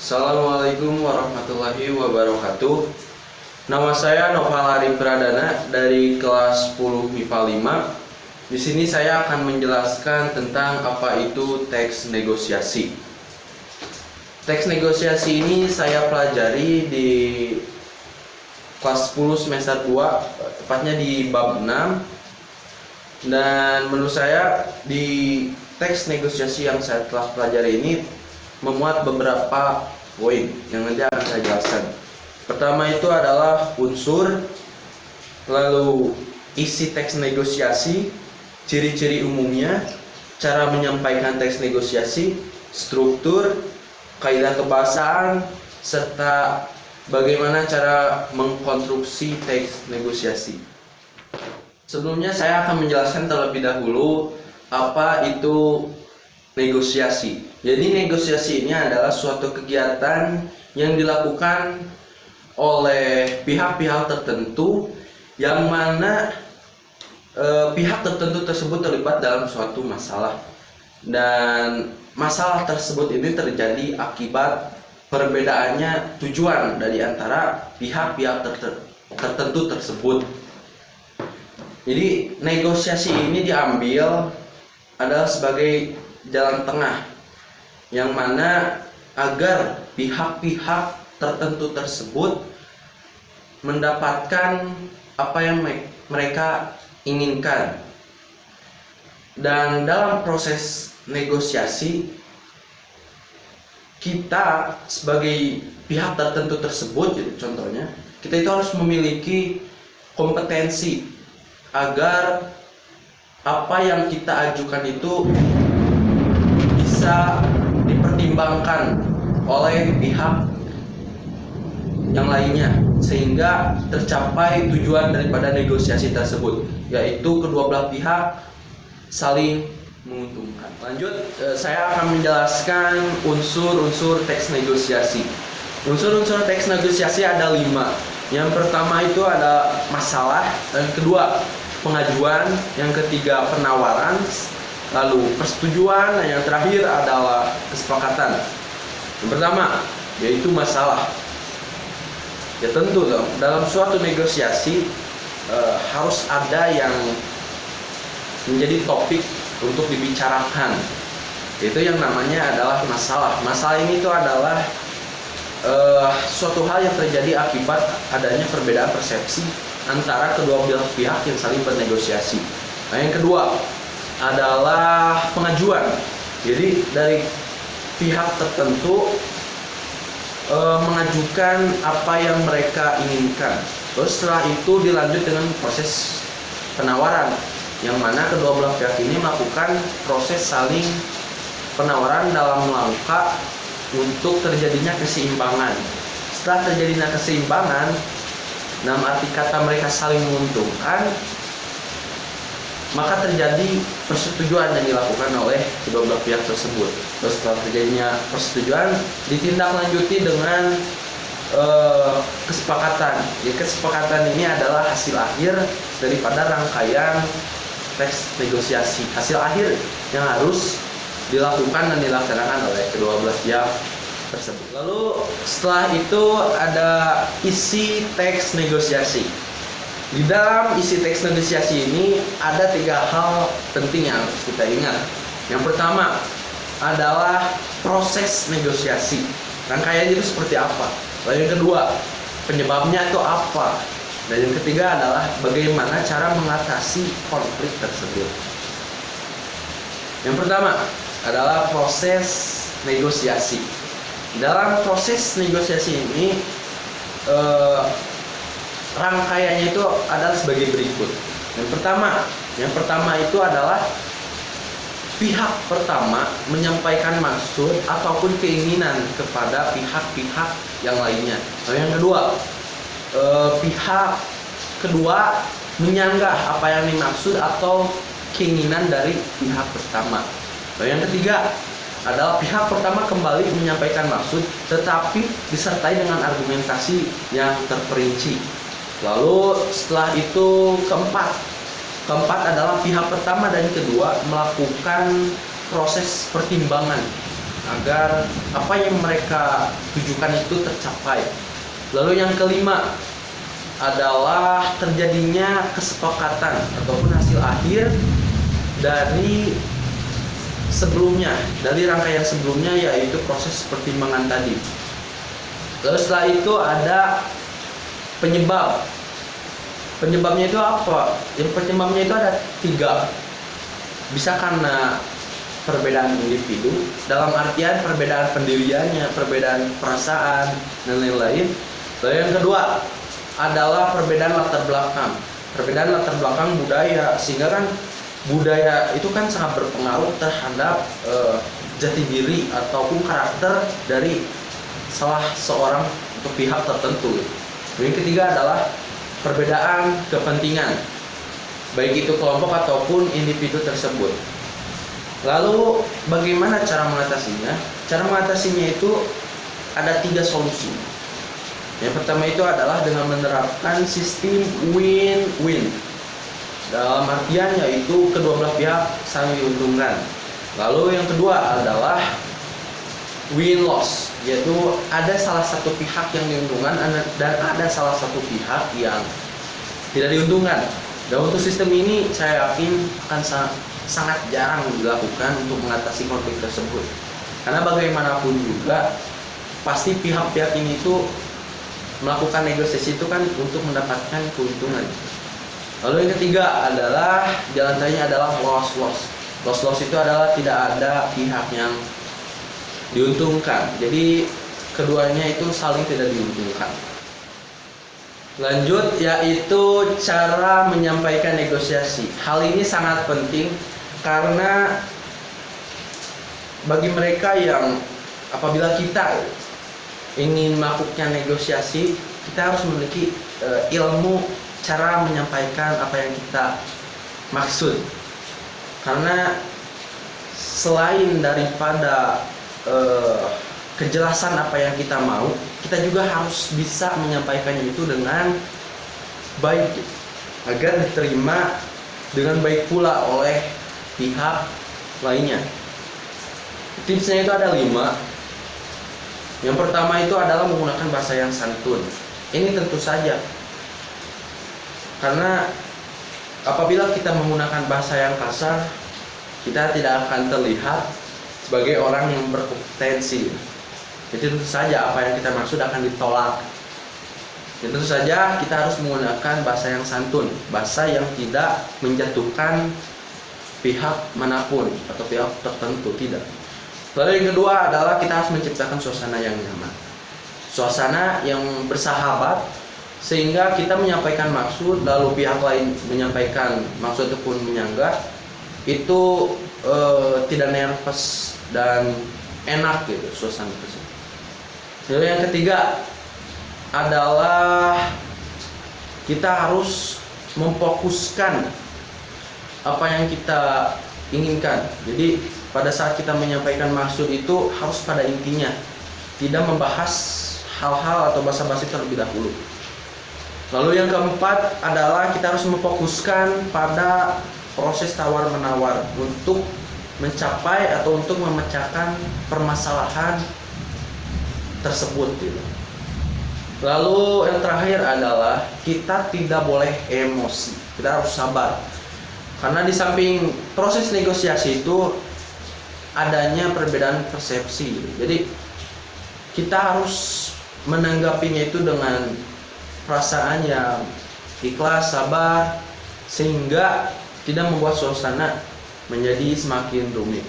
Assalamualaikum warahmatullahi wabarakatuh. Nama saya Noval Arif Pradana dari kelas 10 MIPA 5. Di sini saya akan menjelaskan tentang apa itu teks negosiasi. Teks negosiasi ini saya pelajari di kelas 10 semester 2, tepatnya di bab 6. Dan menurut saya di teks negosiasi yang saya telah pelajari ini memuat beberapa poin yang nanti akan saya jelaskan. Pertama itu adalah unsur, lalu isi teks negosiasi, ciri-ciri umumnya, cara menyampaikan teks negosiasi, struktur, kaidah kebahasaan, serta bagaimana cara mengkonstruksi teks negosiasi. Sebelumnya saya akan menjelaskan terlebih dahulu apa itu negosiasi. Jadi negosiasi ini adalah suatu kegiatan yang dilakukan oleh pihak-pihak tertentu yang mana pihak tertentu tersebut terlibat dalam suatu masalah, dan masalah tersebut ini terjadi akibat perbedaannya tujuan dari antara pihak-pihak tertentu tersebut. Jadi negosiasi ini diambil adalah sebagai jalan tengah yang mana agar pihak-pihak tertentu tersebut mendapatkan apa yang mereka inginkan. Dan dalam proses negosiasi, kita sebagai pihak tertentu tersebut, contohnya kita itu harus memiliki kompetensi agar apa yang kita ajukan itu bisa dipertimbangkan oleh pihak yang lainnya sehingga tercapai tujuan daripada negosiasi tersebut, yaitu kedua belah pihak saling menguntungkan. Lanjut, saya akan menjelaskan unsur-unsur teks negosiasi. Unsur-unsur teks negosiasi ada 5. Yang pertama itu ada masalah, yang kedua pengajuan, yang ketiga penawaran, lalu persetujuan, dan yang terakhir adalah kesepakatan. Yang pertama yaitu masalah. Ya tentu dong, dalam suatu negosiasi harus ada yang menjadi topik untuk dibicarakan. Itu yang namanya adalah masalah. Masalah ini itu adalah suatu hal yang terjadi akibat adanya perbedaan persepsi antara kedua belah pihak yang saling bernegosiasi. Nah, yang kedua adalah pengajuan. Jadi dari pihak tertentu mengajukan apa yang mereka inginkan. Terus setelah itu dilanjut dengan proses penawaran, yang mana kedua belah pihak ini melakukan proses saling penawaran dalam rangka untuk terjadinya keseimbangan. Setelah terjadinya keseimbangan, dalam arti kata mereka saling menguntungkan, maka terjadi persetujuan yang dilakukan oleh kedua belah pihak tersebut. Terus setelah terjadinya persetujuan, ditindaklanjuti dengan kesepakatan. Jadi kesepakatan ini adalah hasil akhir daripada rangkaian teks negosiasi. Hasil akhir yang harus dilakukan dan dilaksanakan oleh kedua belah pihak tersebut. Lalu setelah itu ada isi teks negosiasi. Di dalam isi teks negosiasi ini ada 3 hal penting yang harus kita ingat. Yang pertama adalah proses negosiasi. Rangkaiannya itu seperti apa? Lalu yang kedua, penyebabnya itu apa? Dan yang ketiga adalah bagaimana cara mengatasi konflik tersebut. Yang pertama adalah proses negosiasi. Dalam proses negosiasi ini rangkaiannya itu adalah sebagai berikut. Yang pertama itu adalah pihak pertama menyampaikan maksud ataupun keinginan kepada pihak-pihak yang lainnya. Lalu yang kedua, pihak kedua menyanggah apa yang dimaksud atau keinginan dari pihak pertama. Lalu yang ketiga adalah pihak pertama kembali menyampaikan maksud tetapi disertai dengan argumentasi yang terperinci. Lalu setelah itu keempat adalah pihak pertama dan kedua melakukan proses pertimbangan agar apa yang mereka tujukan itu tercapai. Lalu yang kelima adalah terjadinya kesepakatan ataupun hasil akhir dari sebelumnya, dari rangkaian sebelumnya, yaitu proses pertimbangan tadi. Lalu setelah itu ada penyebab. Penyebabnya itu apa? Yang penyebabnya itu ada 3. Bisa karena perbedaan individu, dalam artian perbedaan pendiriannya, perbedaan perasaan, dan lain-lain. Lalu yang kedua adalah perbedaan latar belakang. Perbedaan latar belakang budaya, sehingga kan budaya itu kan sangat berpengaruh terhadap jati diri ataupun karakter dari salah seorang atau pihak tertentu. Yang ketiga adalah perbedaan kepentingan, baik itu kelompok ataupun individu tersebut. Lalu bagaimana cara mengatasinya? Cara mengatasinya itu ada 3 solusi. Yang pertama itu adalah dengan menerapkan sistem win-win. Dalam artian yaitu kedua belah pihak saling diuntungkan. Lalu yang kedua adalah win-loss, yaitu ada salah satu pihak yang diuntungkan dan ada salah satu pihak yang tidak diuntungkan. Dan untuk sistem ini saya yakin akan sangat jarang dilakukan untuk mengatasi konflik tersebut. Karena bagaimanapun juga pasti pihak-pihak ini itu melakukan negosiasi itu kan untuk mendapatkan keuntungan. Lalu yang ketiga adalah jalan tengahnya adalah loss-loss. Loss-loss itu adalah tidak ada pihak yang diuntungkan. Jadi keduanya itu saling tidak diuntungkan. Lanjut, yaitu cara menyampaikan negosiasi. Hal ini sangat penting karena bagi mereka yang apabila kita ingin melakukan negosiasi, kita harus memiliki ilmu cara menyampaikan apa yang kita maksud. Karena selain daripada kejelasan apa yang kita mau, kita juga harus bisa menyampaikannya itu dengan baik agar diterima dengan baik pula oleh pihak lainnya. Tipsnya itu ada 5. Yang pertama itu adalah menggunakan bahasa yang santun. Ini tentu saja, karena apabila kita menggunakan bahasa yang kasar, kita tidak akan terlihat sebagai orang yang berkompetensi. Jadi tentu saja apa yang kita maksud akan ditolak. Dan tentu saja kita harus menggunakan bahasa yang santun, bahasa yang tidak menjatuhkan pihak manapun atau pihak tertentu, tidak. Lalu yang kedua adalah kita harus menciptakan suasana yang nyaman, suasana yang bersahabat, sehingga kita menyampaikan maksud lalu pihak lain menyampaikan maksud ataupun menyanggah itu tidak nervous dan enak gitu suasana tersebut. Lalu yang ketiga adalah kita harus memfokuskan apa yang kita inginkan. Jadi pada saat kita menyampaikan maksud itu harus pada intinya, tidak membahas hal-hal atau basa-basi terlebih dahulu. Lalu yang keempat adalah kita harus memfokuskan pada proses tawar-menawar untuk mencapai atau untuk memecahkan permasalahan tersebut gitu. Lalu yang terakhir adalah kita tidak boleh emosi, kita harus sabar. Karena di samping proses negosiasi itu adanya perbedaan persepsi. Jadi kita harus menanggapinya itu dengan perasaan yang ikhlas, sabar, sehingga tidak membuat suasana menjadi semakin rumit.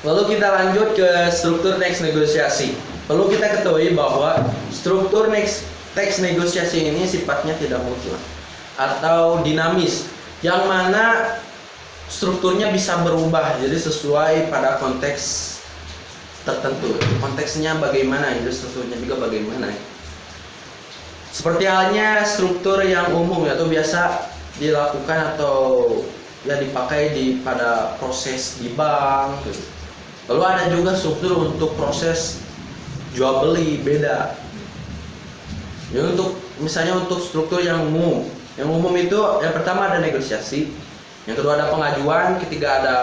Lalu kita lanjut ke struktur teks negosiasi. Perlu kita ketahui bahwa struktur teks negosiasi ini sifatnya tidak mutlak atau dinamis, yang mana strukturnya bisa berubah jadi sesuai pada konteks tertentu. Konteksnya bagaimana, itu strukturnya juga bagaimana. Seperti halnya struktur yang umum atau biasa dilakukan atau ya dipakai pada proses di bank gitu. Lalu ada juga struktur untuk proses jual beli, beda. Ya, untuk misalnya untuk struktur yang umum. Yang umum itu yang pertama ada negosiasi, yang kedua ada pengajuan, ketiga ada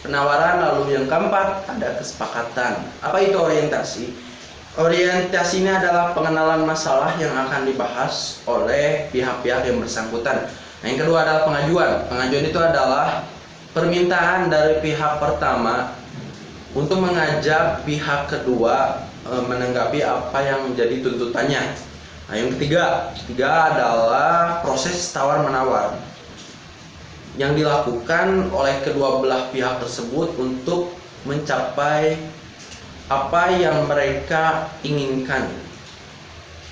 penawaran. Lalu yang keempat ada kesepakatan. Apa itu orientasi? Orientasi ini adalah pengenalan masalah yang akan dibahas oleh pihak-pihak yang bersangkutan. Nah, yang kedua adalah pengajuan. Pengajuan itu adalah permintaan dari pihak pertama untuk mengajak pihak kedua menanggapi apa yang menjadi tuntutannya. Nah, yang ketiga adalah proses tawar-menawar yang dilakukan oleh kedua belah pihak tersebut untuk mencapai apa yang mereka inginkan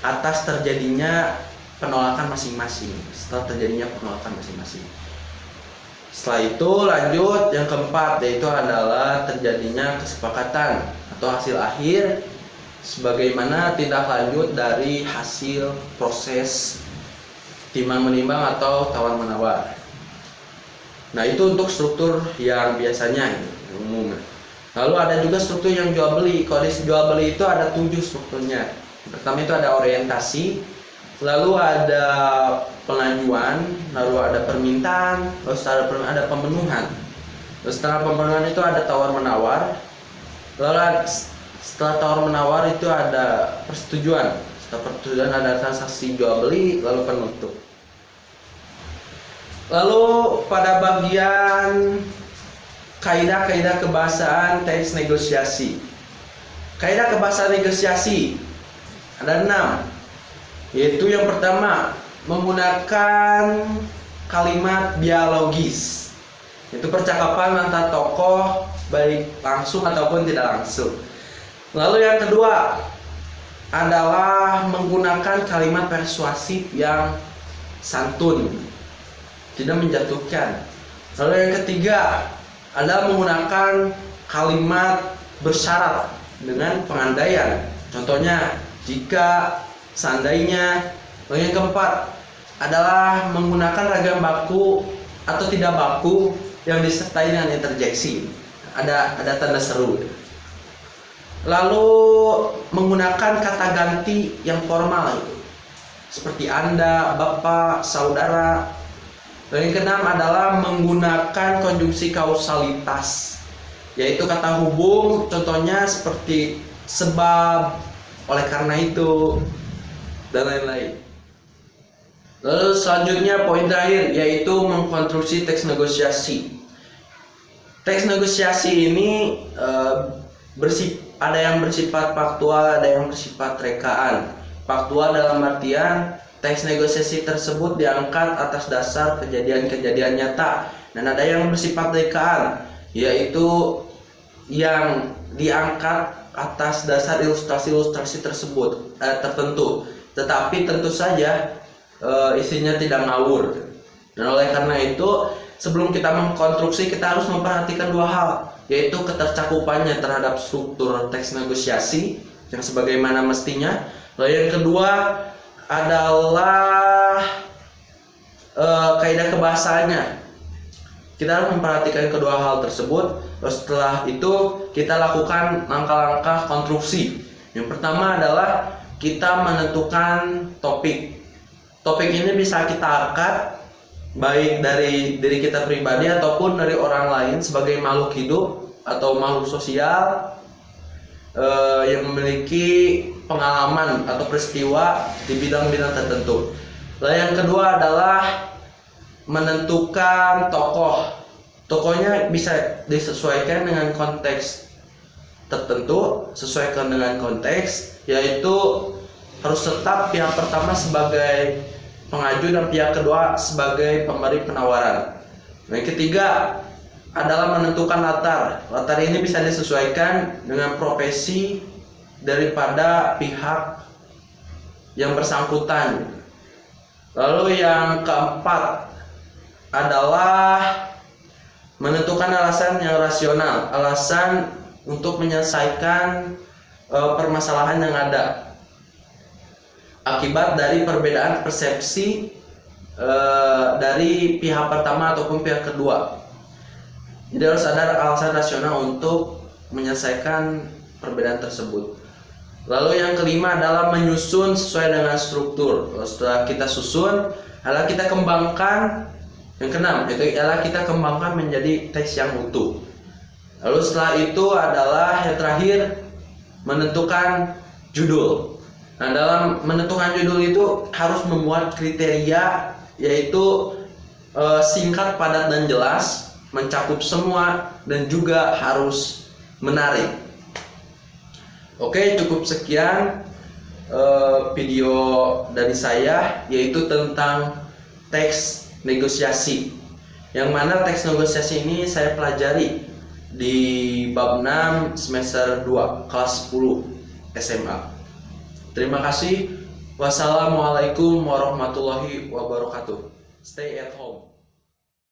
atas terjadinya penolakan masing-masing. Setelah itu lanjut yang keempat, yaitu adalah terjadinya kesepakatan atau hasil akhir sebagaimana tindak lanjut dari hasil proses timbang menimbang atau tawar menawar. Nah, itu untuk struktur yang biasanya umum. Lalu ada juga struktur yang jual beli. Kalau di jual beli itu ada 7 strukturnya. Pertama itu ada orientasi, lalu ada pengajuan, lalu ada permintaan, lalu ada pemenuhan. Lalu setelah pemenuhan itu ada tawar menawar. Lalu setelah tawar menawar itu ada persetujuan. Setelah persetujuan ada transaksi jual beli, lalu penutup. Lalu pada bagian kaidah-kaidah kebahasaan teks negosiasi. Kaidah kebahasaan negosiasi ada 6, yaitu yang pertama menggunakan kalimat dialogis. Itu percakapan antar tokoh baik langsung ataupun tidak langsung. Lalu yang kedua adalah menggunakan kalimat persuasif yang santun, tidak menjatuhkan. Lalu yang ketiga adalah menggunakan kalimat bersyarat dengan pengandaian. Contohnya, jika, seandainya. Lalu yang keempat adalah menggunakan ragam baku atau tidak baku yang disertai dengan interjeksi. Ada tanda seru. Lalu menggunakan kata ganti yang formal itu, seperti Anda, Bapak, Saudara. Dan yang keenam adalah menggunakan konjungsi kausalitas, yaitu kata hubung, contohnya seperti sebab, oleh karena itu, dan lain-lain. Lalu selanjutnya poin terakhir, yaitu mengkonstruksi teks negosiasi. Teks negosiasi ini ada yang bersifat faktual, ada yang bersifat rekaan. Faktual dalam artian teks negosiasi tersebut diangkat atas dasar kejadian-kejadian nyata, dan ada yang bersifat rekaan, yaitu yang diangkat atas dasar ilustrasi-ilustrasi tersebut tertentu, tetapi tentu saja isinya tidak ngawur. Dan oleh karena itu, sebelum kita mengkonstruksi, kita harus memperhatikan 2 hal, yaitu ketercakupannya terhadap struktur teks negosiasi yang sebagaimana mestinya. Lalu yang kedua adalah kaidah kebahasaannya. Kita harus memperhatikan kedua hal tersebut. Lalu setelah itu kita lakukan langkah-langkah konstruksi. Yang pertama adalah kita menentukan topik. Topik ini bisa kita angkat baik dari diri kita pribadi ataupun dari orang lain sebagai makhluk hidup atau makhluk sosial yang memiliki pengalaman atau peristiwa di bidang-bidang tertentu. Lalu yang kedua adalah menentukan tokoh. Tokohnya bisa disesuaikan dengan konteks tertentu, sesuaikan dengan konteks, yaitu harus tetap pihak pertama sebagai pengaju dan pihak kedua sebagai pemberi penawaran. Yang ketiga adalah menentukan latar. Latar ini bisa disesuaikan dengan profesi daripada pihak yang bersangkutan. Lalu yang keempat adalah menentukan alasan yang rasional, alasan untuk menyelesaikan permasalahan yang ada akibat dari perbedaan persepsi dari pihak pertama ataupun pihak kedua. Jadi harus ada alasan rasional untuk menyelesaikan perbedaan tersebut. Lalu yang kelima adalah menyusun sesuai dengan struktur. Setelah kita susun, adalah kita kembangkan. Yang keenam itu adalah kita kembangkan menjadi teks yang utuh. Lalu setelah itu adalah yang terakhir, menentukan judul. Nah, dalam menentukan judul itu harus membuat kriteria, yaitu singkat, padat, dan jelas, mencakup semua, dan juga harus menarik. Oke, cukup sekian video dari saya, yaitu tentang teks negosiasi. Yang mana teks negosiasi ini saya pelajari di bab 6 semester 2 kelas 10 SMA. Terima kasih. Wassalamualaikum warahmatullahi wabarakatuh. Stay at home.